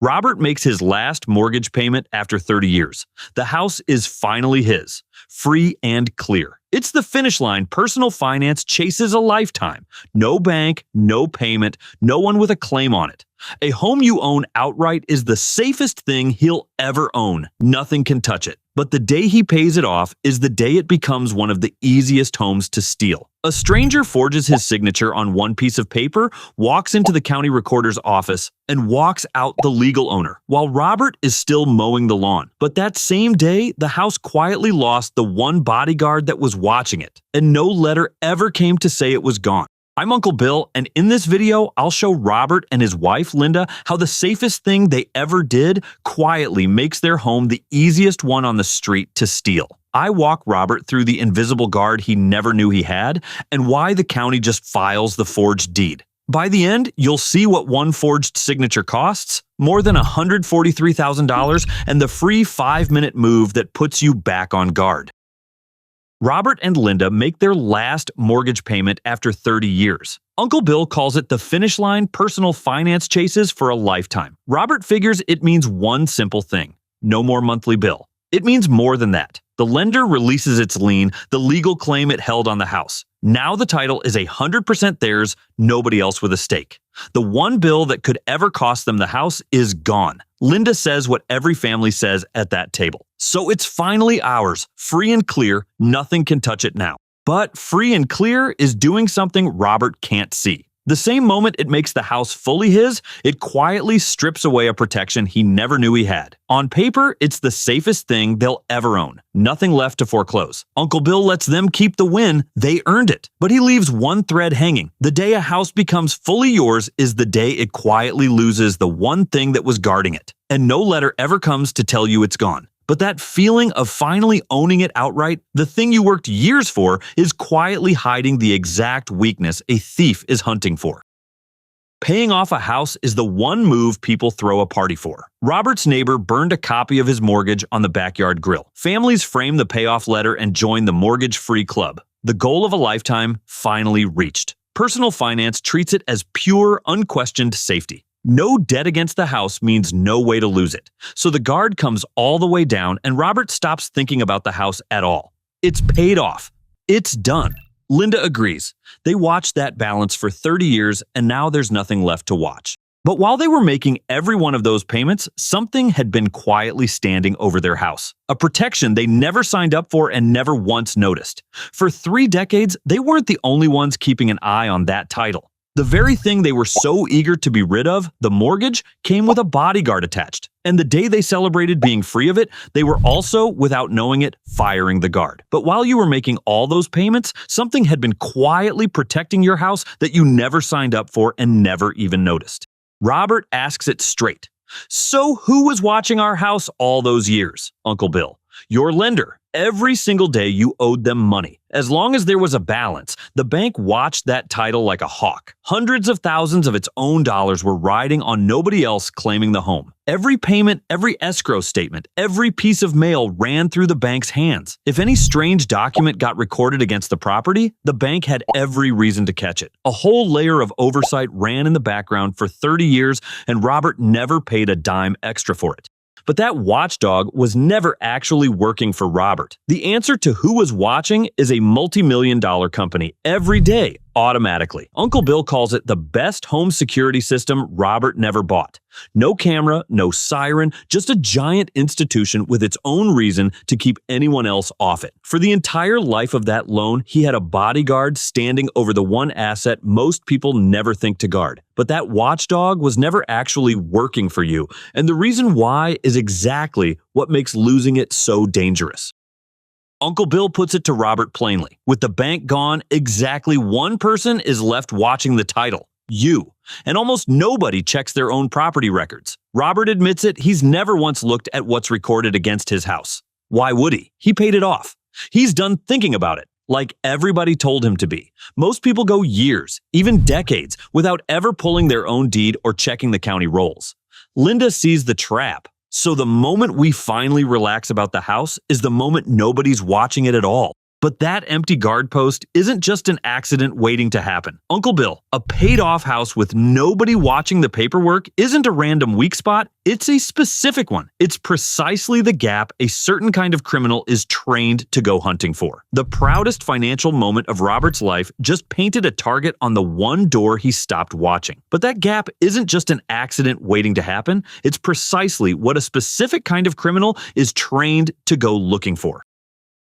Robert makes his last mortgage payment after 30 years. The house is finally his, free and clear. It's the finish line personal finance chases a lifetime. No bank, no payment, no one with a claim on it. A home you own outright is the safest thing he'll ever own. Nothing can touch it. But the day he pays it off is the day it becomes one of the easiest homes to steal. A stranger forges his signature on one piece of paper, walks into the county recorder's office, and walks out the legal owner, while Robert is still mowing the lawn. But that same day, the house quietly lost the one bodyguard that was watching it, and no letter ever came to say it was gone. I'm Uncle Bill, and in this video, I'll show Robert and his wife, Linda, how the safest thing they ever did quietly makes their home the easiest one on the street to steal. I walk Robert through the invisible guard he never knew he had, and why the county just files the forged deed. By the end, you'll see what one forged signature costs, more than $143,000, and the free 5-minute move that puts you back on guard. Robert and Linda make their last mortgage payment after 30 years. Uncle Bill calls it the finish line personal finance chases for a lifetime. Robert figures it means one simple thing: no more monthly bill. It means more than that. The lender releases its lien, the legal claim it held on the house. Now the title is 100% theirs, nobody else with a stake. The one bill that could ever cost them the house is gone. Linda says what every family says at that table. So it's finally ours, free and clear, nothing can touch it now. But free and clear is doing something Robert can't see. The same moment it makes the house fully his, it quietly strips away a protection he never knew he had. On paper, it's the safest thing they'll ever own. Nothing left to foreclose. Uncle Bill lets them keep the win. They earned it. But he leaves one thread hanging. The day a house becomes fully yours is the day it quietly loses the one thing that was guarding it. And no letter ever comes to tell you it's gone. But that feeling of finally owning it outright, the thing you worked years for, is quietly hiding the exact weakness a thief is hunting for. Paying off a house is the one move people throw a party for. Robert's neighbor burned a copy of his mortgage on the backyard grill. Families frame the payoff letter and join the mortgage-free club. The goal of a lifetime finally reached. Personal finance treats it as pure, unquestioned safety. No debt against the house means no way to lose it. So the guard comes all the way down and Robert stops thinking about the house at all. It's paid off. It's done. Linda agrees. They watched that balance for 30 years and now there's nothing left to watch. But while they were making every one of those payments, something had been quietly standing over their house. A protection they never signed up for and never once noticed. For 3 decades, they weren't the only ones keeping an eye on that title. The very thing they were so eager to be rid of, the mortgage, came with a bodyguard attached. And the day they celebrated being free of it, they were also, without knowing it, firing the guard. But while you were making all those payments, something had been quietly protecting your house that you never signed up for and never even noticed. Robert asks it straight. So who was watching our house all those years, Uncle Bill? Your lender. Every single day you owed them money. As long as there was a balance, the bank watched that title like a hawk. Hundreds of thousands of its own dollars were riding on nobody else claiming the home. Every payment, every escrow statement, every piece of mail ran through the bank's hands. If any strange document got recorded against the property, the bank had every reason to catch it. A whole layer of oversight ran in the background for 30 years, and Robert never paid a dime extra for it. But that watchdog was never actually working for Robert. The answer to who was watching is a multi-million-dollar company every day, automatically. Uncle Bill calls it the best home security system Robert never bought. No camera, no siren, just a giant institution with its own reason to keep anyone else off it. For the entire life of that loan, he had a bodyguard standing over the one asset most people never think to guard. But that watchdog was never actually working for you, and the reason why is exactly what makes losing it so dangerous. Uncle Bill puts it to Robert plainly. With the bank gone, exactly one person is left watching the title. You. And almost nobody checks their own property records. Robert admits it, he's never once looked at what's recorded against his house. Why would he? He paid it off. He's done thinking about it, like everybody told him to be. Most people go years, even decades, without ever pulling their own deed or checking the county rolls. Linda sees the trap. So the moment we finally relax about the house is the moment nobody's watching it at all. But that empty guard post isn't just an accident waiting to happen. Uncle Bill, a paid-off house with nobody watching the paperwork, isn't a random weak spot, it's a specific one. It's precisely the gap a certain kind of criminal is trained to go hunting for. The proudest financial moment of Robert's life just painted a target on the one door he stopped watching. But that gap isn't just an accident waiting to happen, it's precisely what a specific kind of criminal is trained to go looking for.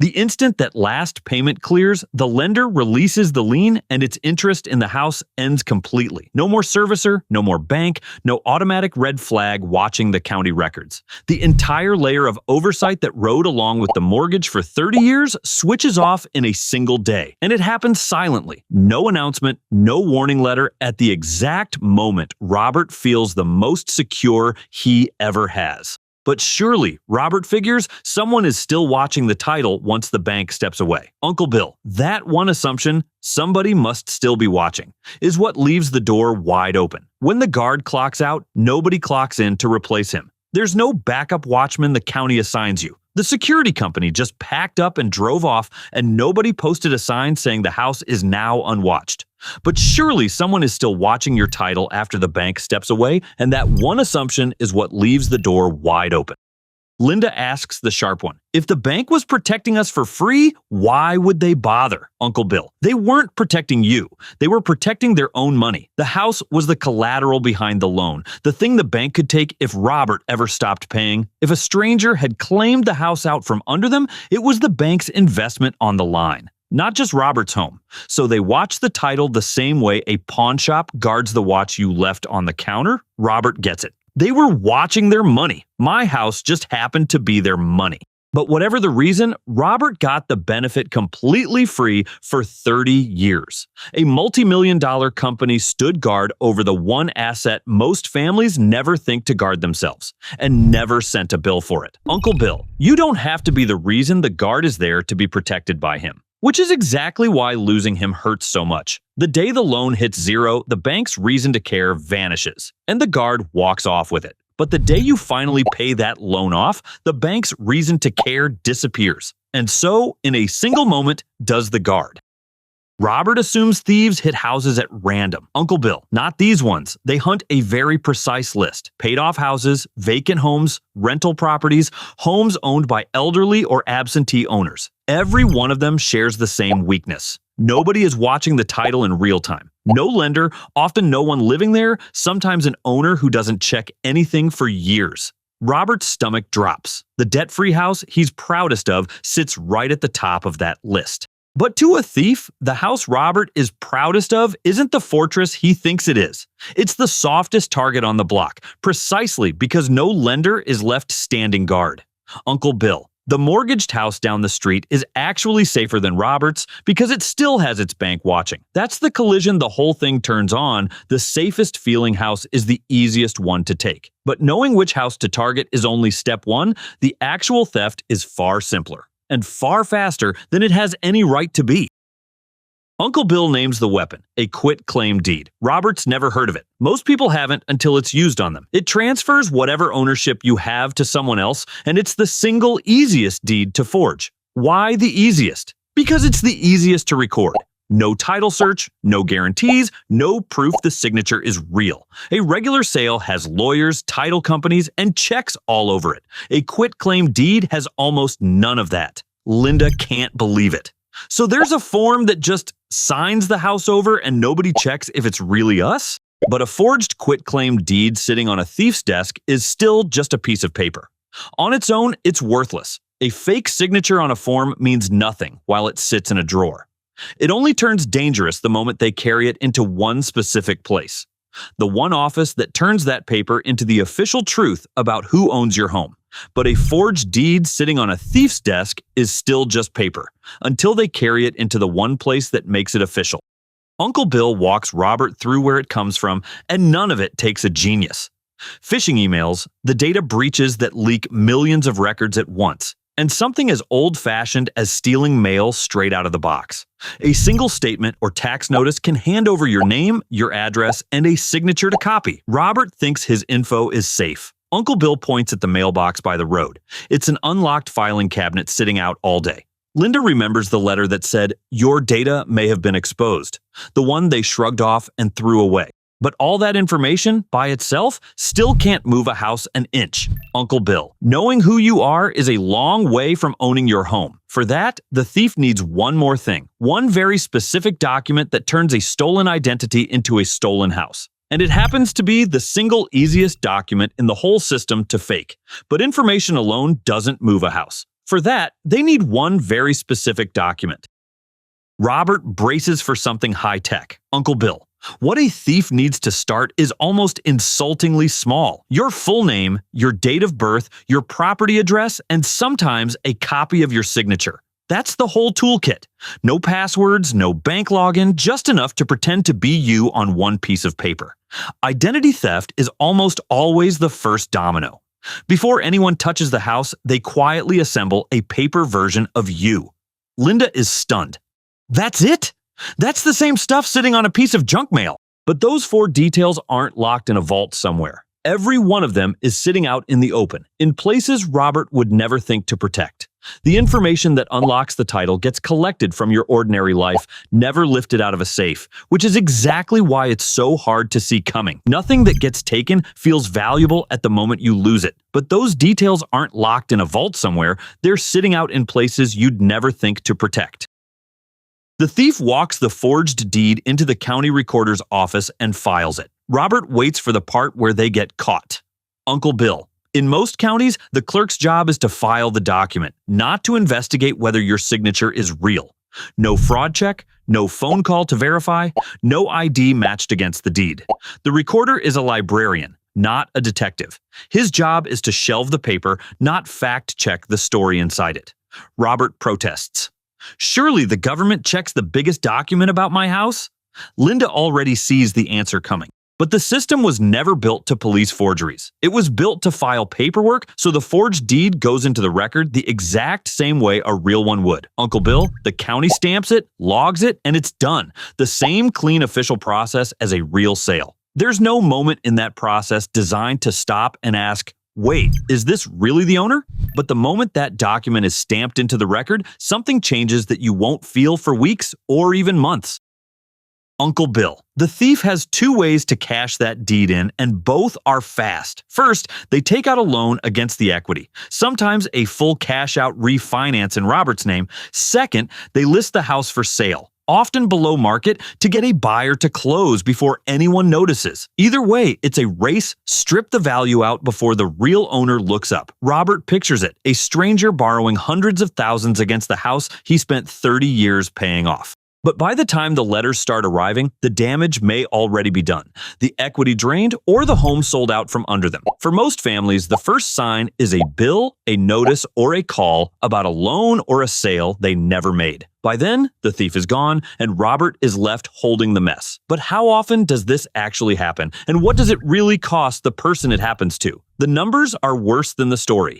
The instant that last payment clears, the lender releases the lien and its interest in the house ends completely. No more servicer, no more bank, no automatic red flag watching the county records. The entire layer of oversight that rode along with the mortgage for 30 years switches off in a single day. And it happens silently. No announcement, no warning letter, at the exact moment Robert feels the most secure he ever has. But surely, Robert figures, someone is still watching the title once the bank steps away. Uncle Bill, that one assumption, somebody must still be watching, is what leaves the door wide open. When the guard clocks out, nobody clocks in to replace him. There's no backup watchman the county assigns you. The security company just packed up and drove off, and nobody posted a sign saying the house is now unwatched. But surely someone is still watching your title after the bank steps away, and that one assumption is what leaves the door wide open. Linda asks the sharp one, if the bank was protecting us for free, why would they bother? Uncle Bill, they weren't protecting you. They were protecting their own money. The house was the collateral behind the loan, the thing the bank could take if Robert ever stopped paying. If a stranger had claimed the house out from under them, it was the bank's investment on the line. Not just Robert's home. So they watch the title the same way a pawn shop guards the watch you left on the counter. Robert gets it. They were watching their money. My house just happened to be their money. But whatever the reason, Robert got the benefit completely free for 30 years. A multi-million-dollar company stood guard over the one asset most families never think to guard themselves, and never sent a bill for it. Uncle Bill, you don't have to be the reason the guard is there to be protected by him. Which is exactly why losing him hurts so much. The day the loan hits zero, the bank's reason to care vanishes, and the guard walks off with it. But the day you finally pay that loan off, the bank's reason to care disappears. And so, in a single moment, does the guard. Robert assumes thieves hit houses at random. Uncle Bill, not these ones. They hunt a very precise list. Paid-off houses, vacant homes, rental properties, homes owned by elderly or absentee owners. Every one of them shares the same weakness. Nobody is watching the title in real time. No lender, often no one living there, sometimes an owner who doesn't check anything for years. Robert's stomach drops. The debt-free house he's proudest of sits right at the top of that list. But to a thief, the house Robert is proudest of isn't the fortress he thinks it is. It's the softest target on the block, precisely because no lender is left standing guard. Uncle Bill, the mortgaged house down the street, is actually safer than Robert's because it still has its bank watching. That's the collision the whole thing turns on. The safest feeling house is the easiest one to take. But knowing which house to target is only step one. The actual theft is far simpler. And far faster than it has any right to be. Uncle Bill names the weapon, a quit-claim deed. Robert's never heard of it. Most people haven't until it's used on them. It transfers whatever ownership you have to someone else, and it's the single easiest deed to forge. Why the easiest? Because it's the easiest to record. No title search, no guarantees, no proof the signature is real. A regular sale has lawyers, title companies, and checks all over it. A quit-claim deed has almost none of that. Linda can't believe it. So there's a form that just signs the house over and nobody checks if it's really us? But a forged quit-claim deed sitting on a thief's desk is still just a piece of paper. On its own, it's worthless. A fake signature on a form means nothing while it sits in a drawer. It only turns dangerous the moment they carry it into one specific place. The one office that turns that paper into the official truth about who owns your home. But a forged deed sitting on a thief's desk is still just paper, until they carry it into the one place that makes it official. Uncle Bill walks Robert through where it comes from, and none of it takes a genius. Phishing emails, the data breaches that leak millions of records at once. And something as old-fashioned as stealing mail straight out of the box. A single statement or tax notice can hand over your name, your address, and a signature to copy. Robert thinks his info is safe. Uncle Bill points at the mailbox by the road. It's an unlocked filing cabinet sitting out all day. Linda remembers the letter that said, "Your data may have been exposed," the one they shrugged off and threw away. But all that information, by itself, still can't move a house an inch. Uncle Bill, knowing who you are is a long way from owning your home. For that, the thief needs one more thing. One very specific document that turns a stolen identity into a stolen house. And it happens to be the single easiest document in the whole system to fake. But information alone doesn't move a house. For that, they need one very specific document. Robert braces for something high-tech. Uncle Bill, what a thief needs to start is almost insultingly small. Your full name, your date of birth, your property address, and sometimes a copy of your signature. That's the whole toolkit. No passwords, no bank login, just enough to pretend to be you on one piece of paper. Identity theft is almost always the first domino. Before anyone touches the house, they quietly assemble a paper version of you. Linda is stunned. That's it? That's the same stuff sitting on a piece of junk mail. But those 4 details aren't locked in a vault somewhere. Every one of them is sitting out in the open, in places Robert would never think to protect. The information that unlocks the title gets collected from your ordinary life, never lifted out of a safe, which is exactly why it's so hard to see coming. Nothing that gets taken feels valuable at the moment you lose it, but those details aren't locked in a vault somewhere, they're sitting out in places you'd never think to protect. The thief walks the forged deed into the county recorder's office and files it. Robert waits for the part where they get caught. Uncle Bill. In most counties, the clerk's job is to file the document, not to investigate whether your signature is real. No fraud check, no phone call to verify, no ID matched against the deed. The recorder is a librarian, not a detective. His job is to shelve the paper, not fact-check the story inside it. Robert protests. Surely the government checks the biggest document about my house? Linda already sees the answer coming. But the system was never built to police forgeries. It was built to file paperwork so the forged deed goes into the record the exact same way a real one would. Uncle Bill, the county stamps it, logs it, and it's done. The same clean official process as a real sale. There's no moment in that process designed to stop and ask, wait, is this really the owner? But the moment that document is stamped into the record, something changes that you won't feel for weeks or even months. Uncle Bill. The thief has 2 ways to cash that deed in, and both are fast. First, they take out a loan against the equity, sometimes a full cash-out refinance in Robert's name. Second, they list the house for sale, often below market, to get a buyer to close before anyone notices. Either way, it's a race. Strip the value out before the real owner looks up. Robert pictures it, a stranger borrowing hundreds of thousands against the house he spent 30 years paying off. But by the time the letters start arriving, the damage may already be done. The equity drained or the home sold out from under them. For most families, the first sign is a bill, a notice, or a call about a loan or a sale they never made. By then, the thief is gone and Robert is left holding the mess. But how often does this actually happen? And what does it really cost the person it happens to? The numbers are worse than the story.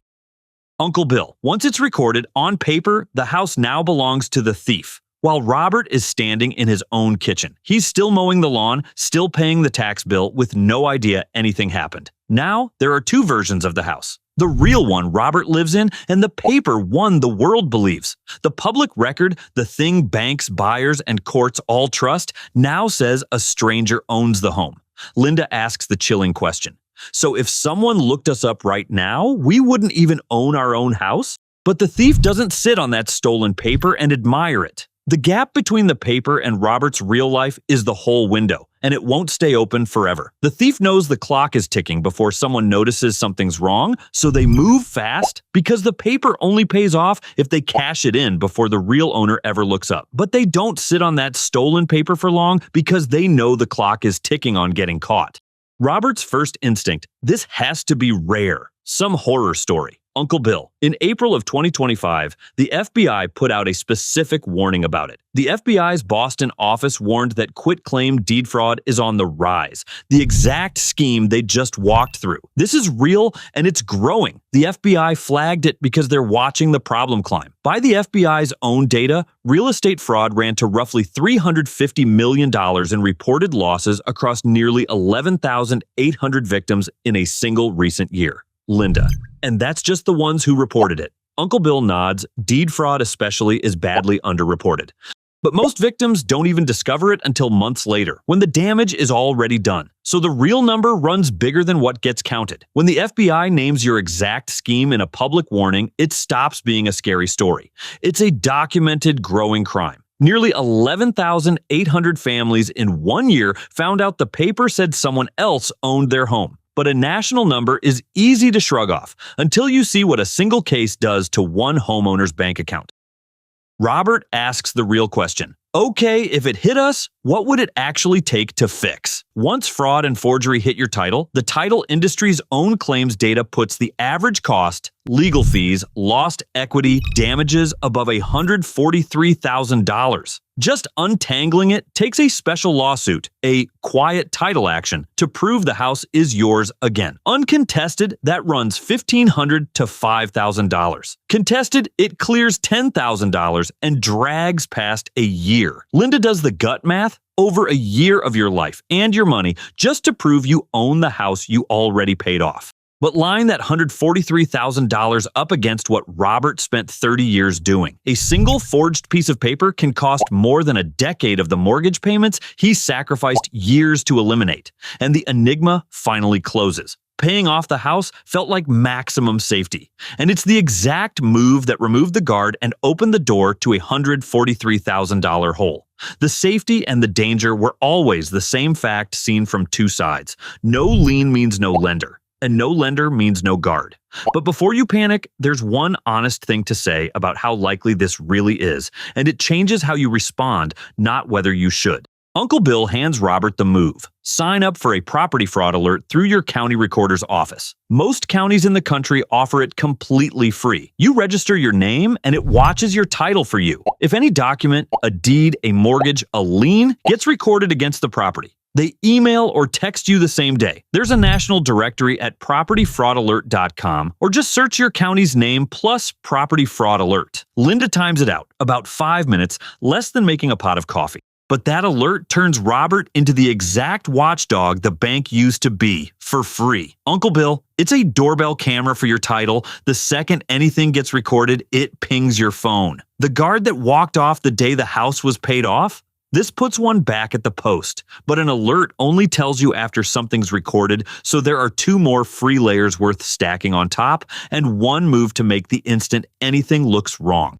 Uncle Bill. Once it's recorded on paper, the house now belongs to the thief. While Robert is standing in his own kitchen, he's still mowing the lawn, still paying the tax bill with no idea anything happened. Now, there are 2 versions of the house. The real one Robert lives in and the paper one the world believes. The public record, the thing banks, buyers, and courts all trust, now says a stranger owns the home. Linda asks the chilling question. So if someone looked us up right now, we wouldn't even own our own house? But the thief doesn't sit on that stolen paper and admire it. The gap between the paper and Robert's real life is the whole window, and it won't stay open forever. The thief knows the clock is ticking before someone notices something's wrong, so they move fast because the paper only pays off if they cash it in before the real owner ever looks up. But they don't sit on that stolen paper for long because they know the clock is ticking on getting caught. Robert's first instinct, this has to be rare, some horror story. Uncle Bill. In April of 2025, the FBI put out a specific warning about it. The FBI's Boston office warned that quitclaim deed fraud is on the rise, the exact scheme they just walked through. This is real and it's growing. The FBI flagged it because they're watching the problem climb. By the FBI's own data, real estate fraud ran to roughly $350 million in reported losses across nearly 11,800 victims in a single recent year. Linda. And that's just the ones who reported it. Uncle Bill nods. Deed fraud especially is badly underreported. But most victims don't even discover it until months later, when the damage is already done. So the real number runs bigger than what gets counted. When the FBI names your exact scheme in a public warning, it stops being a scary story. It's a documented growing crime. Nearly 11,800 families in 1 year found out the paper said someone else owned their home. But a national number is easy to shrug off until you see what a single case does to one homeowner's bank account. Robert asks the real question. Okay, if it hit us, what would it actually take to fix? Once fraud and forgery hit your title, the title industry's own claims data puts the average cost, legal fees, lost equity, damages above $143,000. Just untangling it takes a special lawsuit, a quiet title action, to prove the house is yours again. Uncontested, that runs $1,500 to $5,000. Contested, it clears $10,000 and drags past a year. Linda does the gut math. Over a year of your life and your money just to prove you own the house you already paid off. But line that $143,000 up against what Robert spent 30 years doing. A single forged piece of paper can cost more than a decade of the mortgage payments he sacrificed years to eliminate. And the enigma finally closes. Paying off the house felt like maximum safety. And it's the exact move that removed the guard and opened the door to a $143,000 hole. The safety and the danger were always the same fact seen from two sides. No lien means no lender, and no lender means no guard. But before you panic, there's one honest thing to say about how likely this really is, and it changes how you respond, not whether you should. Uncle Bill hands Robert the move. Sign up for a property fraud alert through your county recorder's office. Most counties in the country offer it completely free. You register your name and it watches your title for you. If any document, a deed, a mortgage, a lien gets recorded against the property, they email or text you the same day. There's a national directory at propertyfraudalert.com, or just search your county's name plus property fraud alert. Linda times it out, about 5 minutes, less than making a pot of coffee. But that alert turns Robert into the exact watchdog the bank used to be, for free. Uncle Bill, it's a doorbell camera for your title. The second anything gets recorded, it pings your phone. The guard that walked off the day the house was paid off? This puts one back at the post, but an alert only tells you after something's recorded, so there are 2 more free layers worth stacking on top, and one move to make the instant anything looks wrong.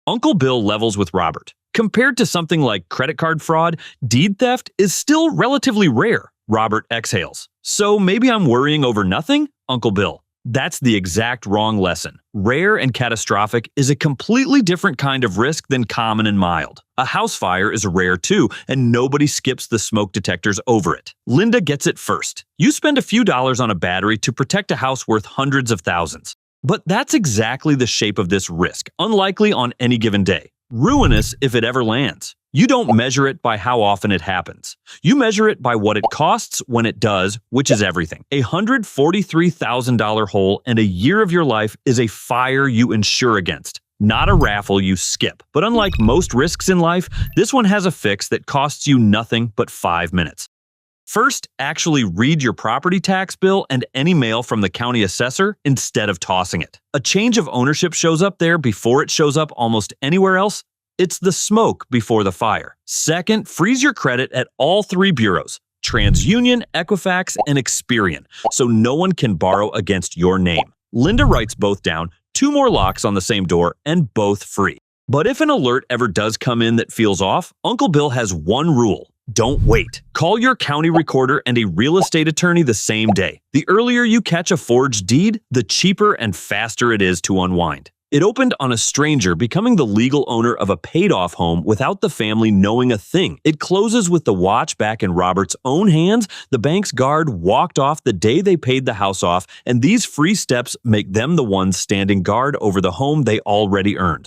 Uncle Bill levels with Robert. Compared to something like credit card fraud, deed theft is still relatively rare. Robert exhales. So maybe I'm worrying over nothing? Uncle Bill. That's the exact wrong lesson. Rare and catastrophic is a completely different kind of risk than common and mild. A house fire is rare too, and nobody skips the smoke detectors over it. Linda gets it first. You spend a few dollars on a battery to protect a house worth hundreds of thousands. But that's exactly the shape of this risk, unlikely on any given day. Ruinous if it ever lands. You don't measure it by how often it happens. You measure it by what it costs when it does, which is everything. A $143,000 hole and a year of your life is a fire you insure against, not a raffle you skip. But unlike most risks in life, this one has a fix that costs you nothing but 5 minutes. First, actually read your property tax bill and any mail from the county assessor instead of tossing it. A change of ownership shows up there before it shows up almost anywhere else. It's the smoke before the fire. Second, freeze your credit at all 3 bureaus, TransUnion, Equifax, and Experian, so no one can borrow against your name. Linda writes both down, 2 more locks on the same door, and both free. But if an alert ever does come in that feels off, Uncle Bill has one rule. Don't wait. Call your county recorder and a real estate attorney the same day. The earlier you catch a forged deed, the cheaper and faster it is to unwind. It opened on a stranger becoming the legal owner of a paid-off home without the family knowing a thing. It closes with the watch back in Robert's own hands. The bank's guard walked off the day they paid the house off, and these free steps make them the ones standing guard over the home they already earned.